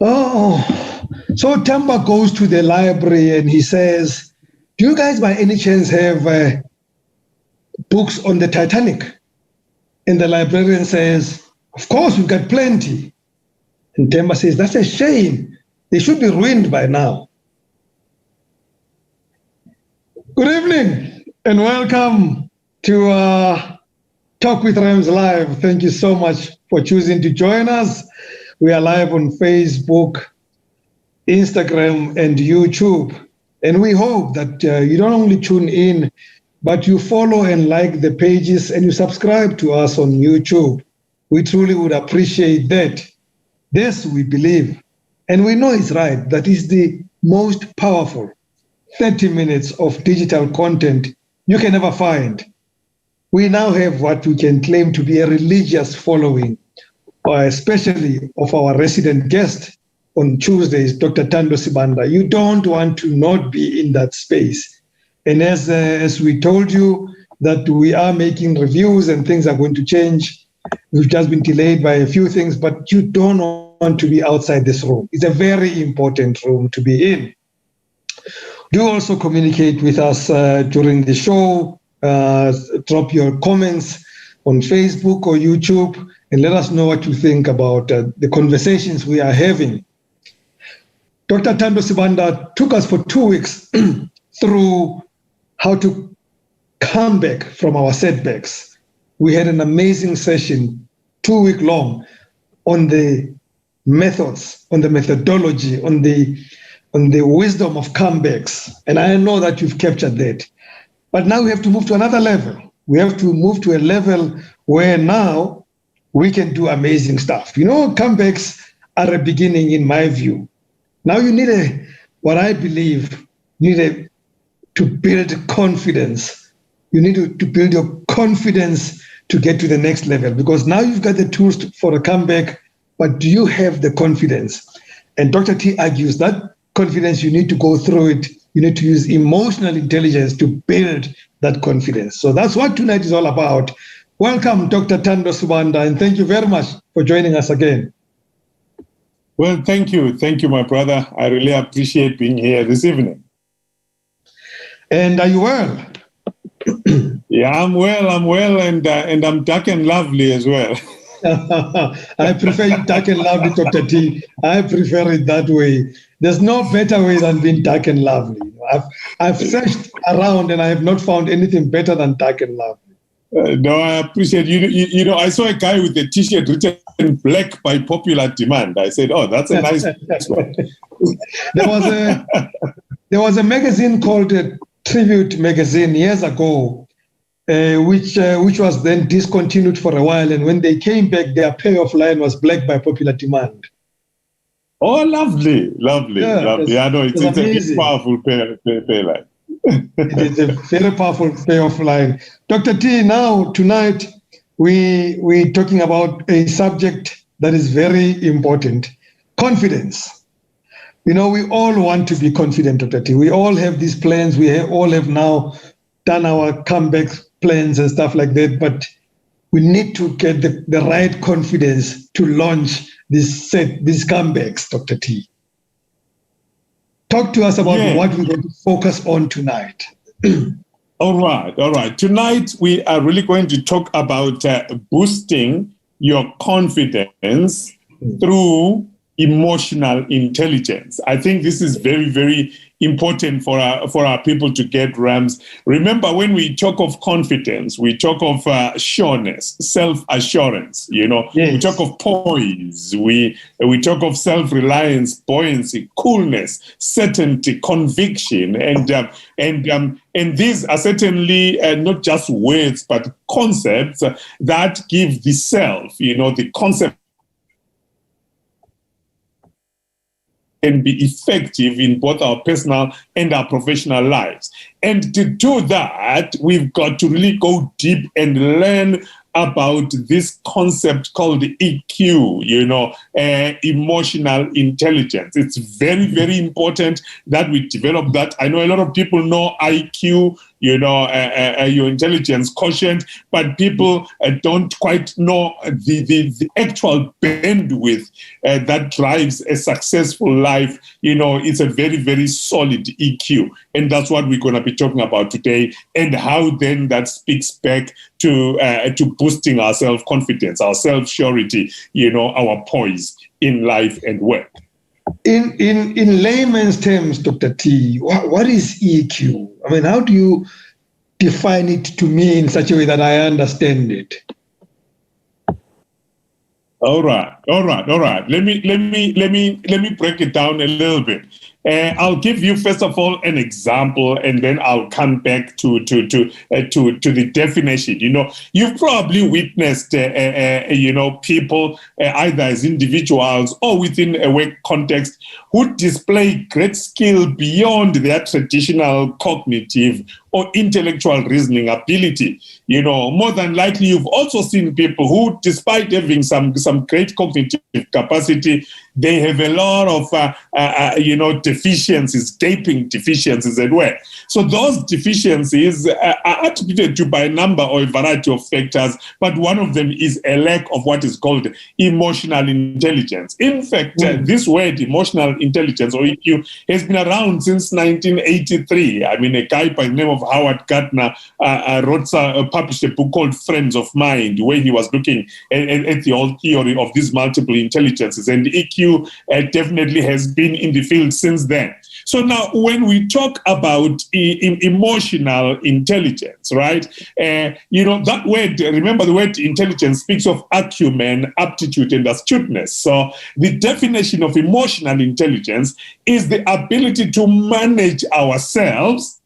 Oh, so Tamba goes to the library and he says, "Do you guys by any chance have books on the Titanic?" And the librarian says, "Of course, we've got plenty." And Tamba says, "That's a shame. They should be ruined by now." Good evening and welcome to Talk with Rams Live. Thank you so much for choosing to join us. We are live on Facebook, Instagram, and YouTube. And we hope that you don't only tune in, but you follow and like the pages and you subscribe to us on YouTube. We truly would appreciate that. This we believe, and we know it's right, that is the most powerful 30 minutes of digital content you can ever find. We now have what we can claim to be a religious following, especially of our resident guest on Tuesdays, Dr. Thando Sibanda. You don't want to not be in that space. And as we told you that we are making reviews and things are going to change, we've just been delayed by a few things, but you don't want to be outside this room. It's a very important room to be in. Do also communicate with us during the show. Drop your comments on Facebook or YouTube and let us know what you think about the conversations we are having. Dr. Thando Sibanda took us for 2 weeks through how to come back from our setbacks. We had an amazing session, 2 week long, on the methods, on the methodology, on the wisdom of comebacks. And I know that you've captured that. But now we have to move to another level. We have to move to a level where now we can do amazing stuff. You know, comebacks are a beginning in my view. Now you need what I believe, to build confidence. You need to build your confidence to get to the next level, because now you've got the tools for a comeback, but do you have the confidence? And Dr. T argues that confidence, you need to go through it. You need to use emotional intelligence to build that confidence. So that's what tonight is all about. Welcome, Dr. Thando Sibanda, and thank you very much for joining us again. Well, thank you. Thank you, my brother. I really appreciate being here this evening. And are you well? Yeah, I'm well, and I'm dark and lovely as well. I prefer you dark and lovely, Dr. T. I prefer it that way. There's no better way than being dark and lovely. I've searched around and I have not found anything better than dark and lovely. No, I appreciate you. You know, I saw a guy with a T-shirt written "Black by popular demand." I said, "Oh, that's a nice one." There was a magazine called Tribute Magazine years ago, which was then discontinued for a while. And when they came back, their payoff line was "Black by popular demand." Oh, lovely. I know it's a big, powerful pay line. It is a very powerful payoff line. Dr. T, now tonight we're talking about a subject that is very important: confidence. You know, we all want to be confident, Dr. T. We all have these plans. We all have now done our comeback plans and stuff like that, but we need to get the right confidence to launch these comebacks, Dr. T. Talk to us about what we're going to focus on tonight. All right. Tonight, we are really going to talk about boosting your confidence through emotional intelligence. I think this is very, very important for our people to get, Rams. Remember, when we talk of confidence, we talk of sureness, self-assurance. You know, We talk of poise. We talk of self-reliance, buoyancy, coolness, certainty, conviction, and these are certainly not just words, but concepts that give the self. You know, the concept can be effective in both our personal and our professional lives. And to do that, we've got to really go deep and learn about this concept called EQ, emotional intelligence. It's very, very important that we develop that. I know a lot of people know IQ, your intelligence quotient, but people don't quite know the actual bandwidth that drives a successful life. It's a very, very solid EQ. And that's what we're going to be talking about today, and how then that speaks back to boosting our self-confidence, our self-surety, our poise in life and work. In layman's terms, Dr. T, what is EQ? I mean, how do you define it to me in such a way that I understand it? All right. Let me break it down a little bit. I'll give you first of all an example, and then I'll come back to the definition. You've probably witnessed people either as individuals or within a work context who display great skill beyond their traditional cognitive or intellectual reasoning ability. More than likely, you've also seen people who, despite having some great cognitive capacity, they have a lot of deficiencies, gaping deficiencies as well. So those deficiencies are attributed to by a number or a variety of factors, but one of them is a lack of what is called emotional intelligence. In fact, this word emotional intelligence, or EQ, has been around since 1983. I mean, a guy by the name of Howard Gardner published a book called Friends of Mind, where he was looking at the whole theory of these multiple intelligences, and EQ definitely has been in the field since then. So now when we talk about emotional intelligence, right, that word, remember the word intelligence speaks of acumen, aptitude, and astuteness. So the definition of emotional intelligence is the ability to manage ourselves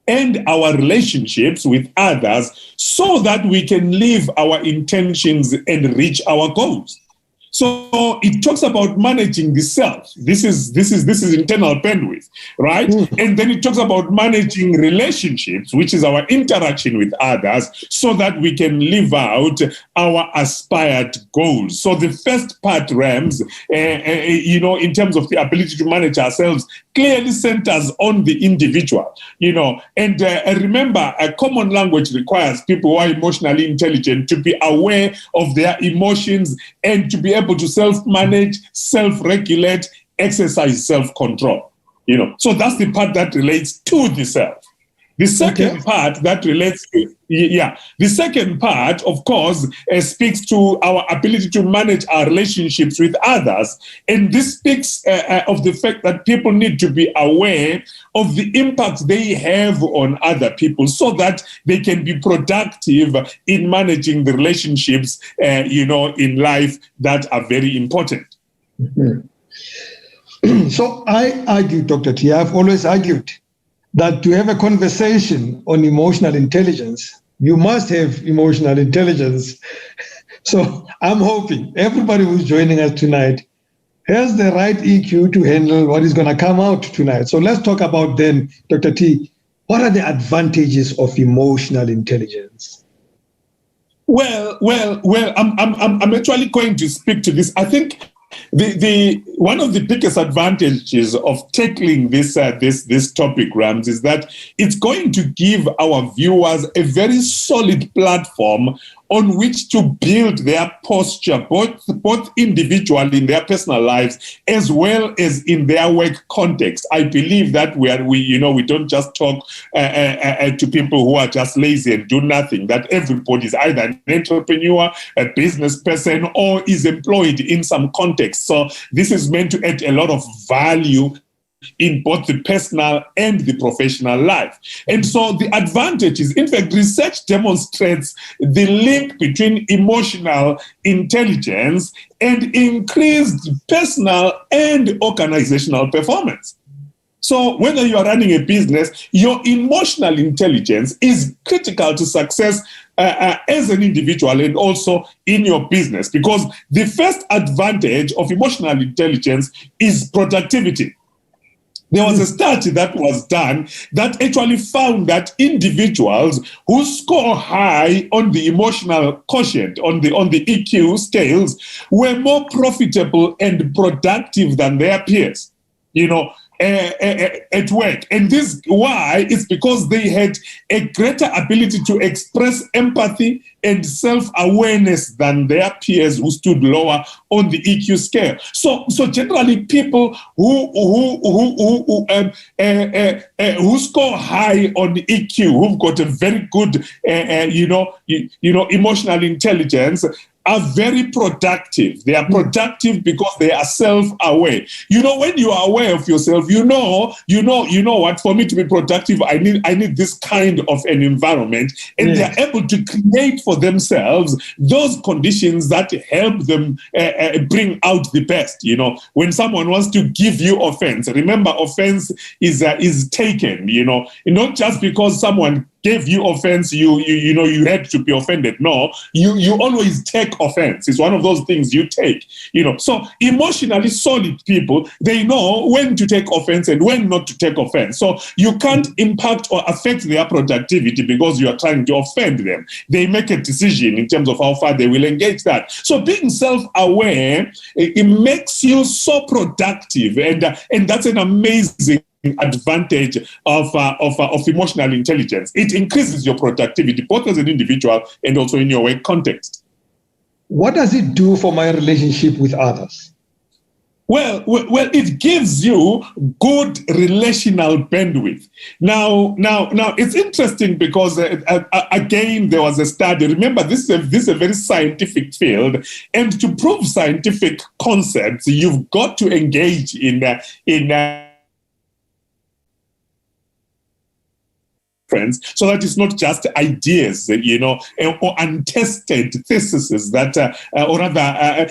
and our relationships with others so that we can live our intentions and reach our goals. So it talks about managing the self. This is internal bandwidth, right? And then it talks about managing relationships, which is our interaction with others, so that we can live out our aspired goals. So the first part, Rams, in terms of the ability to manage ourselves, clearly centers on the individual, And remember, a common language requires people who are emotionally intelligent to be aware of their emotions and to be able to self-manage, self-regulate, exercise self-control. So that's the part that relates to the self. The second part that relates to, the second part, of course, speaks to our ability to manage our relationships with others. And this speaks of the fact that people need to be aware of the impact they have on other people so that they can be productive in managing the relationships, in life that are very important. Mm-hmm. So I argue, Dr. T, I've always argued that to have a conversation on emotional intelligence, you must have emotional intelligence. So I'm hoping everybody who's joining us tonight has the right EQ to handle what is going to come out tonight. So let's talk about then, Dr. T, what are the advantages of emotional intelligence? Well, I'm actually going to speak to this. I think the one of the biggest advantages of tackling this topic, Rams, is that it's going to give our viewers a very solid platform on which to build their posture, both individually in their personal lives as well as in their work context. I believe that we don't just talk to people who are just lazy and do nothing. That everybody is either an entrepreneur, a business person, or is employed in some context. So this is meant to add a lot of value in both the personal and the professional life. And so the advantage is, in fact, research demonstrates the link between emotional intelligence and increased personal and organizational performance. So whether you are running a business, your emotional intelligence is critical to success as an individual and also in your business, because the first advantage of emotional intelligence is productivity. There was a study that was done that actually found that individuals who score high on the emotional quotient, on the EQ scales, were more profitable and productive than their peers. at work. And this why is because they had a greater ability to express empathy and self-awareness than their peers who stood lower on the EQ scale. So generally, people who score high on the EQ, who've got a very good, emotional intelligence, are very productive. They are productive because they are self-aware. When you are aware of yourself, you know what, for me to be productive, I need this kind of an environment. And they are able to create for themselves those conditions that help them bring out the best. When someone wants to give you offense, remember, offense is taken, not just because someone gave you offense, you had to be offended. No, you always take offense. It's one of those things you take, So emotionally solid people, they know when to take offense and when not to take offense. So you can't impact or affect their productivity because you are trying to offend them. They make a decision in terms of how far they will engage that. So being self-aware, it makes you so productive, and that's an amazing advantage of emotional intelligence. It increases your productivity, both as an individual and also in your work context. What does it do for my relationship with others? Well, it gives you good relational bandwidth. Now, it's interesting because again, there was a study. Remember, this is a very scientific field, and to prove scientific concepts, you've got to engage in so that it's not just ideas, or untested theses that, or rather,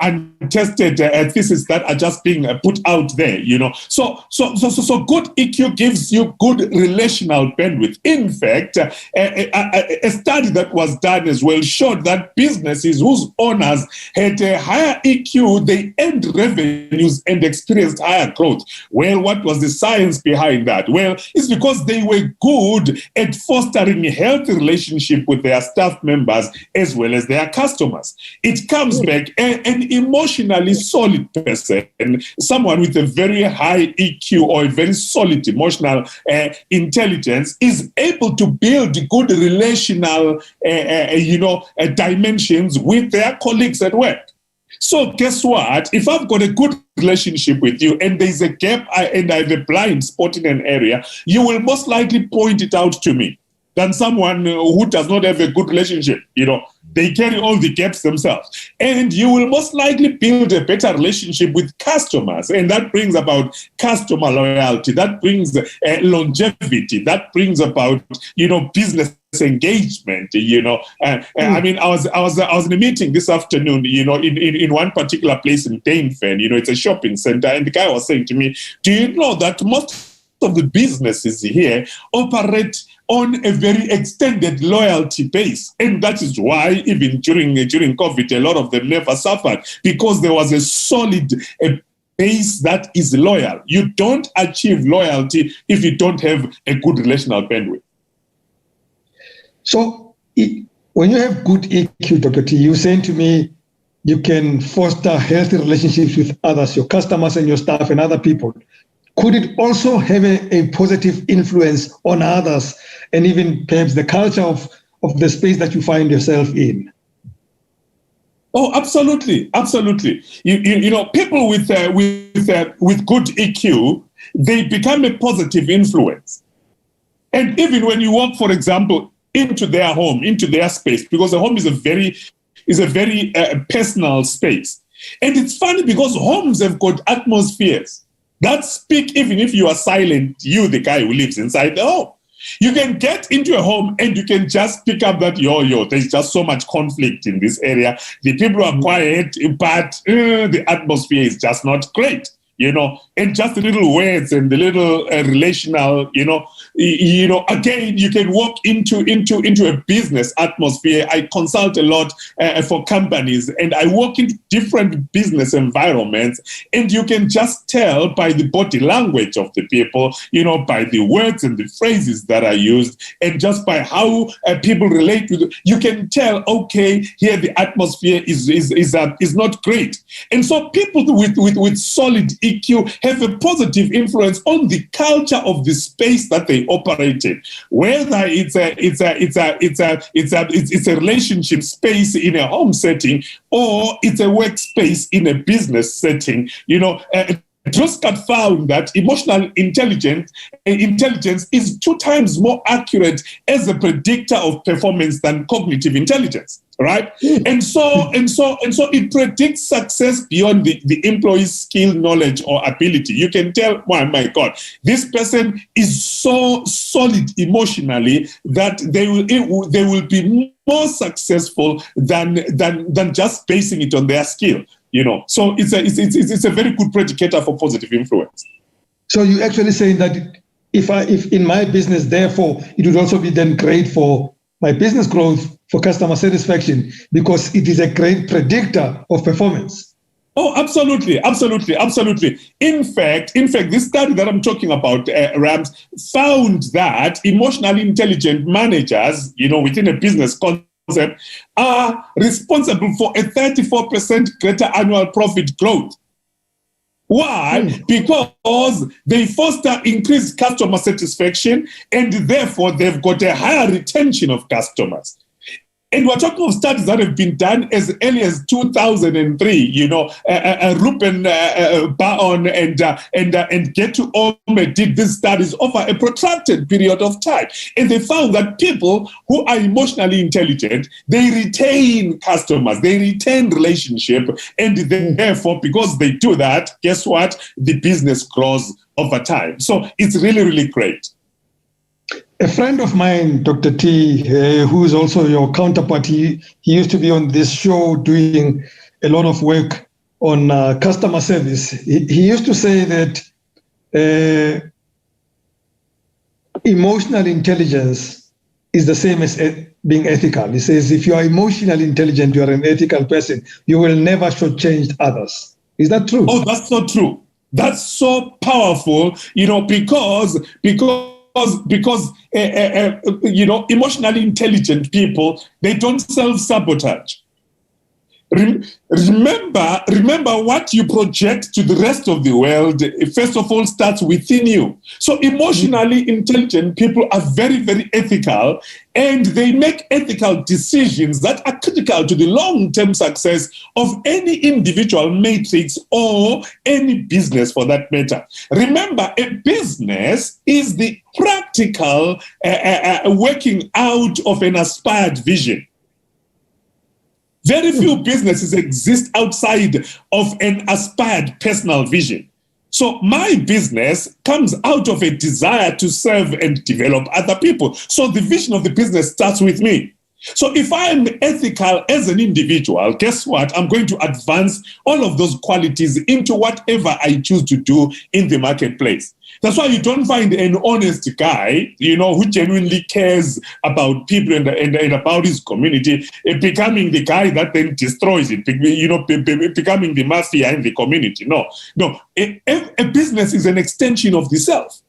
untested theses that are just being put out there, So good EQ gives you good relational bandwidth. In fact, a study that was done as well showed that businesses whose owners had a higher EQ, they earned revenues and experienced higher growth. Well, what was the science behind that? Well, it's because they were good at fostering a healthy relationship with their staff members as well as their customers. It comes back, an emotionally solid person, someone with a very high EQ or a very solid emotional intelligence, is able to build good relational, dimensions with their colleagues at work. So guess what? If I've got a good relationship with you and there's a gap and I have a blind spot in an area, you will most likely point it out to me than someone who does not have a good relationship. They carry all the gaps themselves. And you will most likely build a better relationship with customers. And that brings about customer loyalty. That brings longevity. That brings about, business engagement. I mean, I was in a meeting this afternoon, in one particular place in Dainfen, it's a shopping center, and the guy was saying to me, do you know that most of the businesses here operate on a very extended loyalty base? And that is why even during COVID, a lot of them never suffered, because there was a solid base that is loyal. You don't achieve loyalty if you don't have a good relational bandwidth. So when you have good EQ, Dr. T, you're saying to me you can foster healthy relationships with others, your customers and your staff and other people. Could it also have a positive influence on others and even perhaps the culture of the space that you find yourself in? Oh, absolutely, absolutely. People with good EQ, they become a positive influence. And even when you walk, for example, into their home, into their space, because a home is a very personal space. And it's funny because homes have got atmospheres that speak, even if you are silent, you, the guy who lives inside the home. You can get into a home and you can just pick up that, there's just so much conflict in this area. The people are quiet, but the atmosphere is just not great. And just the little words and the little relational, again, you can walk into a business atmosphere. I consult a lot for companies, and I walk into different business environments, and you can just tell by the body language of the people, by the words and the phrases that are used, and just by how people relate with it, you can tell, okay, here the atmosphere is not great. And so people with solid EQ have a positive influence on the culture of the space that they operate in, whether it's a relationship space in a home setting or it's a workspace in a business setting. Truscott found that emotional intelligence is 2 times more accurate as a predictor of performance than cognitive intelligence, right? And so it predicts success beyond the employee's skill, knowledge, or ability. You can tell, oh my God, this person is so solid emotionally that they will be more successful than just basing it on their skill. So it's a very good predicator for positive influence. So you're actually saying that if in my business, therefore, it would also be then great for my business growth, for customer satisfaction, because it is a great predictor of performance. Oh, absolutely. In fact, this study that I'm talking about, Rams, found that emotionally intelligent managers, within a business concept, are responsible for a 34% greater annual profit growth. Why? Because they foster increased customer satisfaction, and therefore they've got a higher retention of customers. And we're talking of studies that have been done as early as 2003. Ruben Baon and Getu Ome did these studies over a protracted period of time. And they found that people who are emotionally intelligent, they retain customers, they retain relationship, and therefore, because they do that, guess what? The business grows over time. So it's really, really great. A friend of mine, Dr. T, who is also your counterpart, he used to be on this show doing a lot of work on customer service. He used to say that emotional intelligence is the same as being ethical. He says if you are emotionally intelligent, you are an ethical person. You will never shortchange others. Is that true? Oh, that's so true. That's so powerful, because emotionally intelligent people, they don't self-sabotage. Remember what you project to the rest of the world, first of all, starts within you. So emotionally intelligent people are very, very ethical, and they make ethical decisions that are critical to the long-term success of any individual matrix or any business for that matter. Remember, a business is the practical working out of an aspired vision. Very few businesses exist outside of an aspired personal vision. So my business comes out of a desire to serve and develop other people. So the vision of the business starts with me. So if I'm ethical as an individual, guess what? I'm going to advance all of those qualities into whatever I choose to do in the marketplace. That's why you don't find an honest guy, who genuinely cares about people and about his community, becoming the guy that then destroys it, becoming the mafia in the community. No. A business is an extension of the self.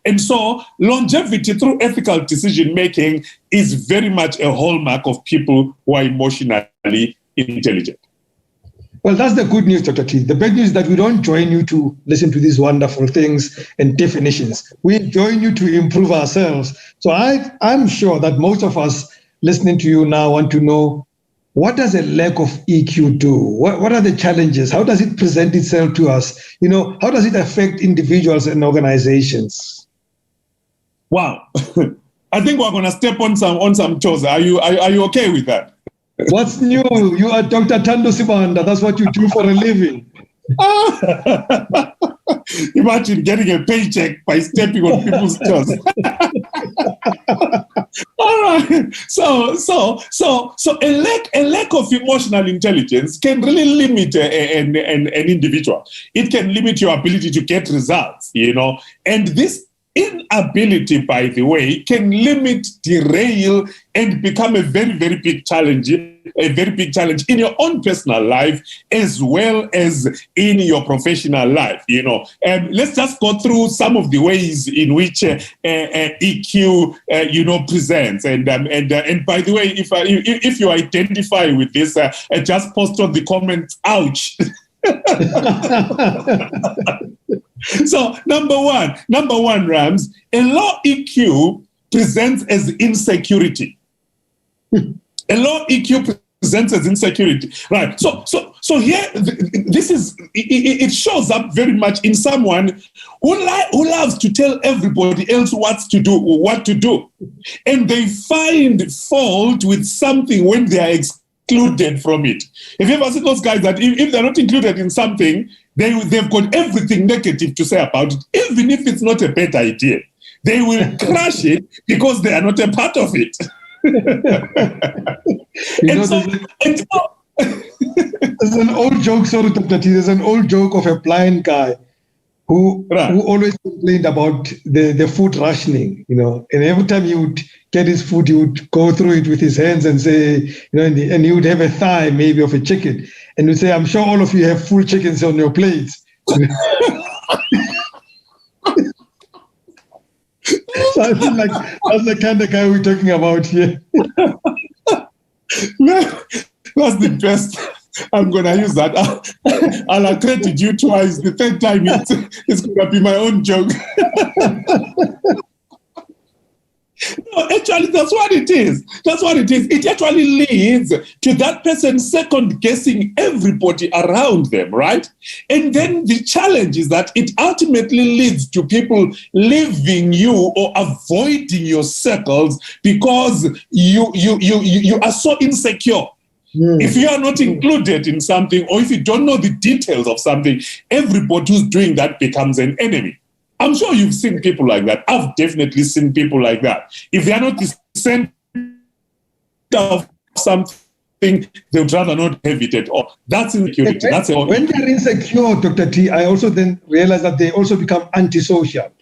And so longevity through ethical decision making is very much a hallmark of people who are emotionally intelligent. Well, that's the good news, Dr. T. The bad news is that we don't join you to listen to these wonderful things and definitions. We join you to improve ourselves. So I'm sure that most of us listening to you now want to know, what does a lack of EQ do? What are the challenges? How does it present itself to us? How does it affect individuals and organizations? Wow. I think we're going to step on some toes. Are you okay with that? What's new? You are Dr. Thando Sibanda. That's what you do for a living. Imagine getting a paycheck by stepping on people's toes. All right. So a lack of emotional intelligence can really limit an individual. It can limit your ability to get results, and this inability, by the way, can limit, derail, and become a very, very big challenge in your own personal life as well as in your professional life. Let's just go through some of the ways in which EQ, presents. And by the way, if you identify with this, just post on the comments, ouch. So number one, Rams, a low EQ presents as insecurity. A low EQ presents as insecurity, right? So here, this is it shows up very much in someone who loves to tell everybody else what to do, and they find fault with something when they are excluded from it. Have you ever seen those guys that if they're not included in something, they've got everything negative to say about it, even if it's not a bad idea? They will crush it because they are not a part of it. There's an old joke, sorry, Dr. T. There's an old joke of a blind guy who always complained about the food rationing, and every time he would get his food, he would go through it with his hands and say, and he would have a thigh maybe of a chicken, and he'd say, "I'm sure all of you have full chickens on your plates." So I feel like that's the kind of guy we're talking about here. That's the best. I'm going to use that. I'll accredit you twice. The third time, it's going to be my own joke. No, actually, that's what it is. That's what it is. It actually leads to that person second guessing everybody around them, right? And then the challenge is that it ultimately leads to people leaving you or avoiding your circles because you are so insecure. If you are not included in something, or if you don't know the details of something, everybody who's doing that becomes an enemy. I'm sure you've seen people like that. I've definitely seen people like that. If they are not the center of something, they would rather not have it at all. That's insecurity. When they're insecure, Dr. T, I also then realize that they also become antisocial.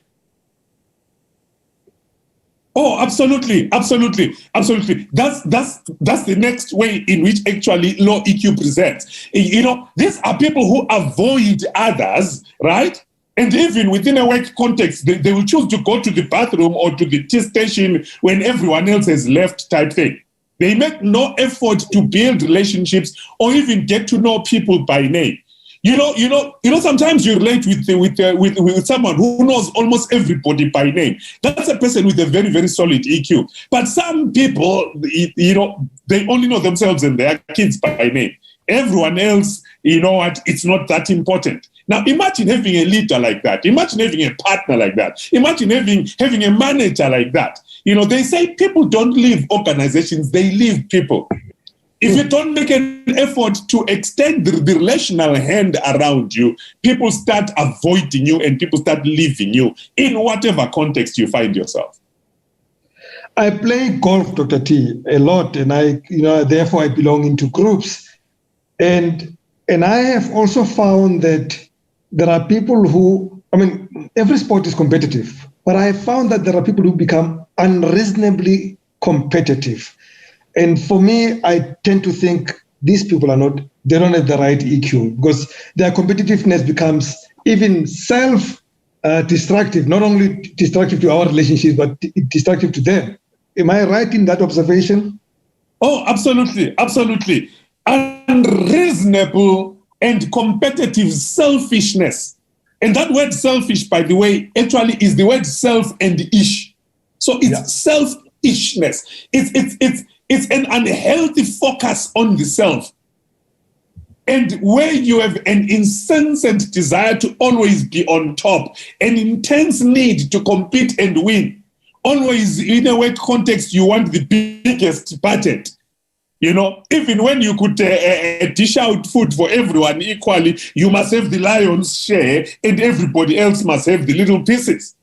Oh, absolutely. That's the next way in which actually low EQ presents. These are people who avoid others, right? And even within a work context, they will choose to go to the bathroom or to the tea station when everyone else has left, type thing. They make no effort to build relationships or even get to know people by name. Sometimes you relate with someone who knows almost everybody by name. That's a person with a very, very solid EQ. But some people, they only know themselves and their kids by name. Everyone else, it's not that important. Now, imagine having a leader like that. Imagine having a partner like that. Imagine having a manager like that. They say people don't leave organizations, they leave people. If you don't make an effort to extend the relational hand around you, people start avoiding you and people start leaving you in whatever context you find yourself. I play golf, Dr. T, a lot, and therefore I belong into groups. And I have also found that there are people who, every sport is competitive, but I found that there are people who become unreasonably competitive. And for me, I tend to think these people they don't have the right EQ because their competitiveness becomes even self-destructive, not only destructive to our relationships, but destructive to them. Am I right in that observation? Oh, absolutely. Unreasonable and competitive selfishness. And that word selfish, by the way, actually is the word self and ish. So it's selfishness. It's an unhealthy focus on the self. And where you have an insensate desire to always be on top, an intense need to compete and win. Always in a work context, you want the biggest budget. Even when you could dish out food for everyone equally, you must have the lion's share and everybody else must have the little pieces.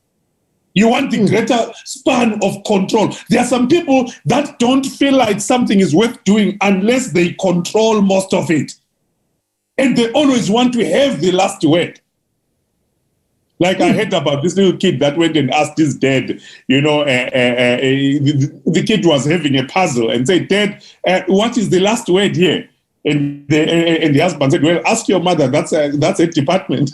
You want the greater span of control. There are some people that don't feel like something is worth doing unless they control most of it. And they always want to have the last word. Like I heard about this little kid that went and asked his dad, the kid was having a puzzle and said, "Dad, what is the last word here?" And the husband said, "Well, ask your mother, that's a department."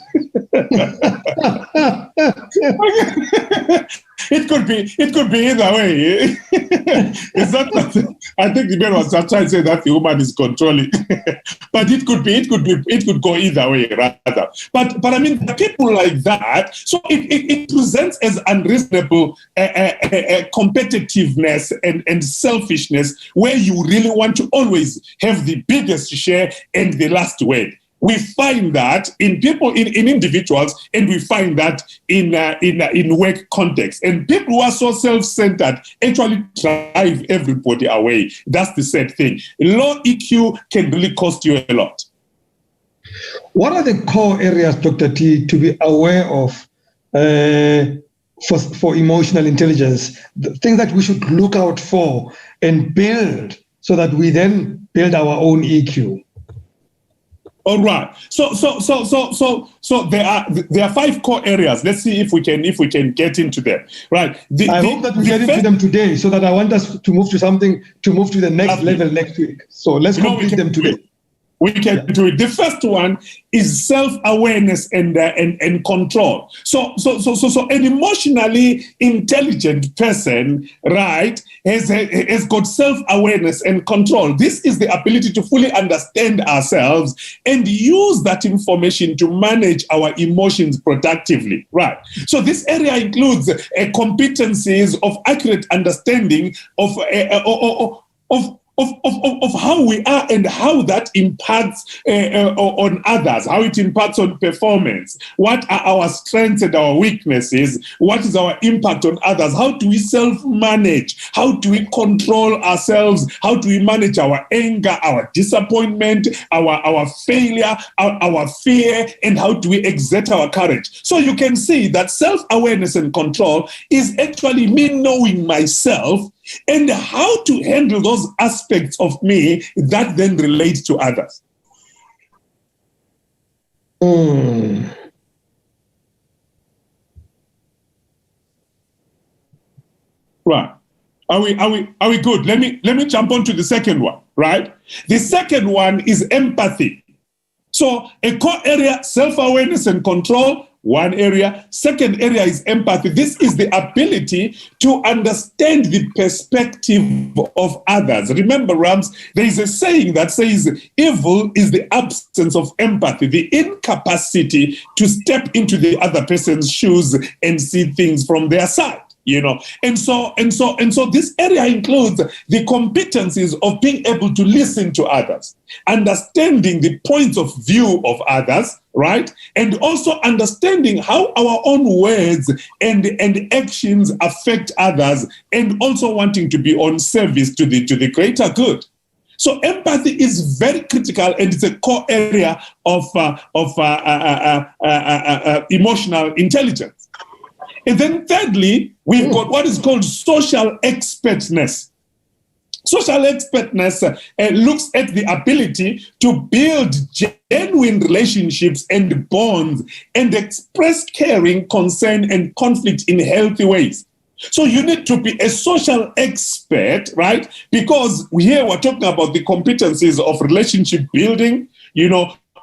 It could be either way. It's not that, I think the man was just trying to say that the woman is controlling, but it could go either way rather. But I mean, the people like that, so it presents as unreasonable competitiveness and selfishness, where you really want to always have the biggest share and the last word. We find that in people, in individuals, and we find that in work context. And people who are so self-centered actually drive everybody away. That's the sad thing. Low EQ can really cost you a lot. What are the core areas, Dr. T, to be aware of for emotional intelligence? The things that we should look out for and build so that we then build our own EQ. All right. So there are 5 core areas. Let's see if we can get into them. Right. I hope that we get into them today, so that I want us to move to the next level next week. So let's complete them today. We can do it. The first one is self-awareness and control. So an emotionally intelligent person, right, has got self-awareness and control. This is the ability to fully understand ourselves and use that information to manage our emotions productively, right? So this area includes competencies of accurate understanding of how we are and how that impacts on others, how it impacts on performance. What are our strengths and our weaknesses? What is our impact on others? How do we self-manage? How do we control ourselves? How do we manage our anger, our disappointment, our failure, our fear, and how do we exert our courage? So you can see that self-awareness and control is actually me knowing myself and how to handle those aspects of me that then relate to others. Right. Are we good? Let me jump on to the second one, right? The second one is empathy. So a core area, self-awareness and control. One area. Second area is empathy. This is the ability to understand the perspective of others. Remember, Rams, there is a saying that says evil is the absence of empathy, the incapacity to step into the other person's shoes and see things from their side. And so this area includes the competencies of being able to listen to others, understanding the points of view of others, right? And also understanding how our own words and actions affect others, and also wanting to be on service to the greater good. So empathy is very critical, and it's a core area of emotional intelligence. And then thirdly, we've got what is called social expertness. Social expertness looks at the ability to build genuine relationships and bonds and express caring, concern, and conflict in healthy ways. So you need to be a social expert, right? Because here we're talking about the competencies of relationship building,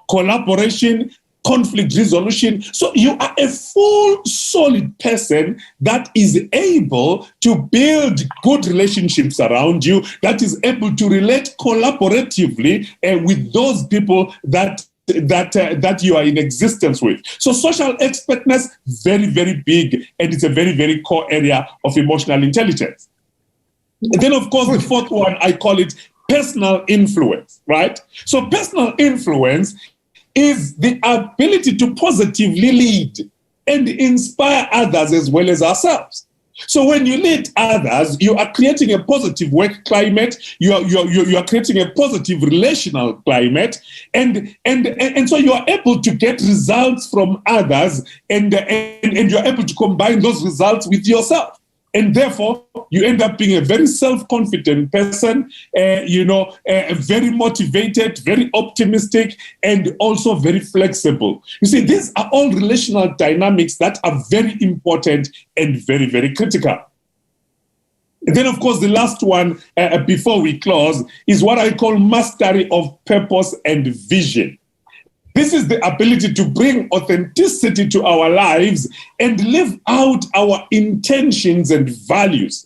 collaboration, conflict resolution. So you are a full, solid person that is able to build good relationships around you, that is able to relate collaboratively with those people that you are in existence with. So social expertness, very, very big, and it's a very, very core area of emotional intelligence. And then, of course, the fourth one, I call it personal influence, right? So personal influence is the ability to positively lead and inspire others as well as ourselves. So when you lead others, you are creating a positive work climate, you are creating a positive relational climate, and so you are able to get results from others, and you're able to combine those results with yourself. And therefore, you end up being a very self-confident person, very motivated, very optimistic, and also very flexible. You see, these are all relational dynamics that are very important and very, very critical. And then, of course, the last one before we close is what I call mastery of purpose and vision. This is the ability to bring authenticity to our lives and live out our intentions and values.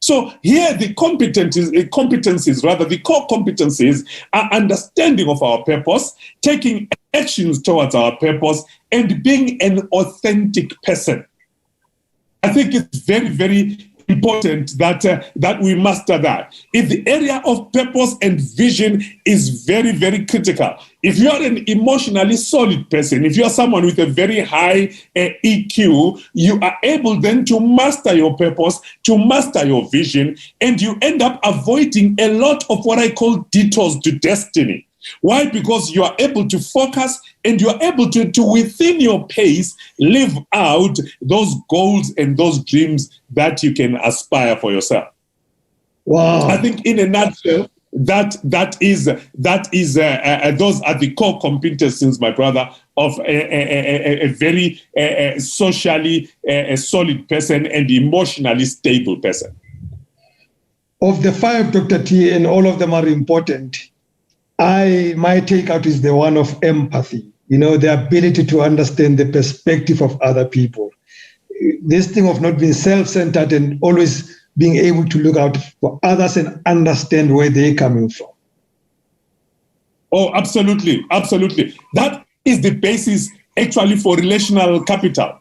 So here the competencies, rather the core competencies are understanding of our purpose, taking actions towards our purpose, and being an authentic person. I think it's very, very important that we master that. If the area of purpose and vision is very, very critical. If you are an emotionally solid person, if you are someone with a very high EQ, you are able then to master your purpose, to master your vision, and you end up avoiding a lot of what I call detours to destiny. Why? Because you are able to focus and you are able to within your pace, live out those goals and those dreams that you can aspire for yourself. Wow. I think in a nutshell, that is those are the core competencies, my brother, of a very socially solid person and emotionally stable person. Of the 5, Dr. T, and all of them are important, my takeout is the one of empathy, the ability to understand the perspective of other people. This thing of not being self-centered and always being able to look out for others and understand where they're coming from. Oh, absolutely. Absolutely. That is the basis actually for relational capital,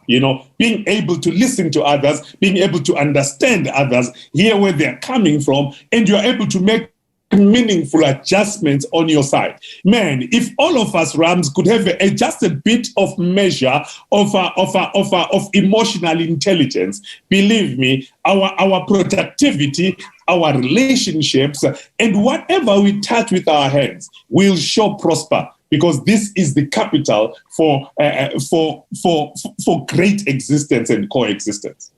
being able to listen to others, being able to understand others, hear where they're coming from, and you're able to make meaningful adjustments on your side. Man, if all of us Rams could have just a bit of measure of emotional intelligence, believe me, our productivity, our relationships, and whatever we touch with our hands will sure prosper, because this is the capital for great existence and coexistence.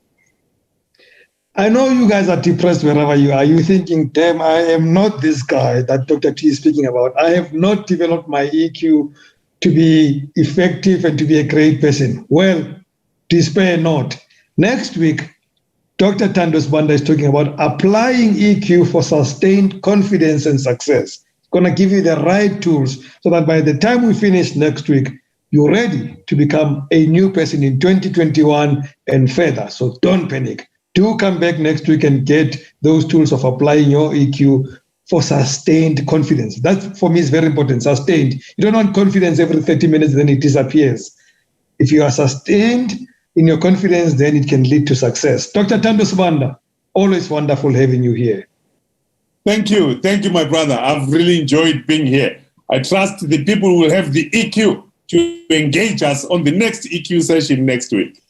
I know you guys are depressed wherever you are. You're thinking, damn, I am not this guy that Dr. T is speaking about. I have not developed my EQ to be effective and to be a great person. Well, despair not. Next week, Dr. Thando Sibanda is talking about applying EQ for sustained confidence and success. It's going to give you the right tools so that by the time we finish next week, you're ready to become a new person in 2021 and further. So don't panic. Do come back next week and get those tools of applying your EQ for sustained confidence. That, for me, is very important, sustained. You don't want confidence every 30 minutes, then it disappears. If you are sustained in your confidence, then it can lead to success. Dr. Thando Sibanda, always wonderful having you here. Thank you. Thank you, my brother. I've really enjoyed being here. I trust the people will have the EQ to engage us on the next EQ session next week.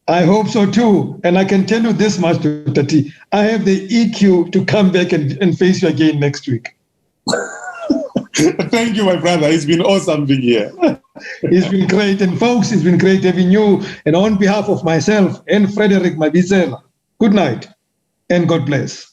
I hope so too. And I can tell you this much, Dr. T. I have the EQ to come back and face you again next week. Thank you, my brother. It's been awesome being here. It's been great. And folks, it's been great having you. And on behalf of myself and Frederick Mabizela, good night and God bless.